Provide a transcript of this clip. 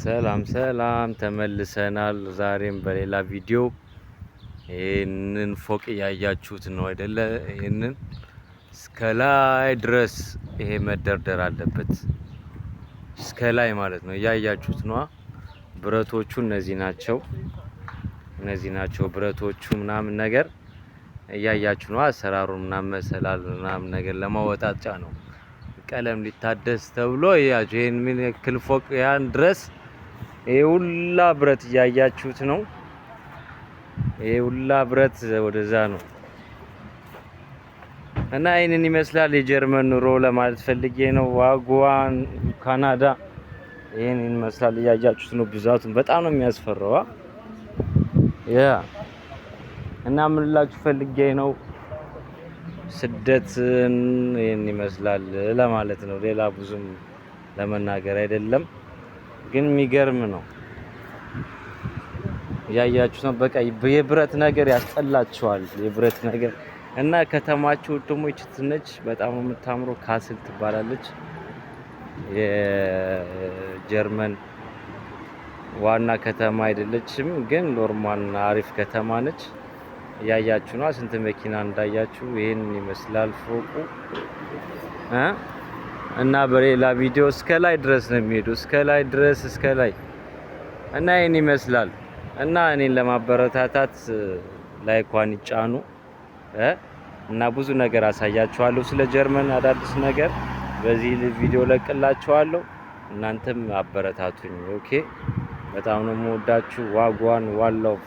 ሰላም ሰላም ተመልሰናል። ዛሬም በሌላ ቪዲዮ ይህንን ፎቅ እያያችሁት ነው አይደለ? ይህንን እስከ ላይ ድረስ ይሄ መደርደር አለበት። እስከ ላይ ማለት ነው። እያያችሁት ነው። ብረቶቹ እነዚህ ናቸው ብረቶቹ ምናምን ነገር እያያችሁ ነው። አሰራሩን ምናምን መሰላል ምናምን ነገር ለማወጣጫ ነው። ቀለም ሊታደስ ተብሎ ያያችሁ ይሄን ምን ያክል ፎቅ ያን ድረስ ይሄ ሁላ ብረት እያያችሁት ነው። ይሄ ሁላ ብረት ወደዛ ነው እና ይሄንን ይመስላል የጀርመን ኑሮ ለማለት ፈልጌ ነው። ዋጋዋን ካናዳ ይሄንን ይመስላል እያያችሁት ነው። ብዛቱን በጣም ነው የሚያስፈራው። እና ምን ልላችሁ ፈልጌ ነው ስደትን ይሄን ይመስላል ለማለት ነው። ሌላ ብዙም ለመናገር አይደለም፣ ግን የሚገርም ነው። ያያችሁ ነው። በቃ የብረት ነገር ያስጠላችኋል። የብረት ነገር እና ከተማችሁ ደግሞ ይችትነች በጣም የምታምረው ካስል ትባላለች። የጀርመን ዋና ከተማ አይደለችም፣ ግን ኖርማል አሪፍ ከተማ ነች። ያያችሁ ነው። ስንት መኪና እንዳያችሁ ይሄን ይመስላል ፎቁ እና በሌላ ቪዲዮ እስከ ላይ ድረስ ነው የሚሄዱ እስከ ላይ እና ይሄን ይመስላል። እና እኔን ለማበረታታት ላይኳን ይጫኑ እና ብዙ ነገር አሳያችኋለሁ ስለ ጀርመን አዳዲስ ነገር በዚህ ቪዲዮ ለቅላችኋለሁ። እናንተም አበረታቱኝ። ኦኬ፣ በጣም ነው የምወዳችሁ። ዋጓን ዋላው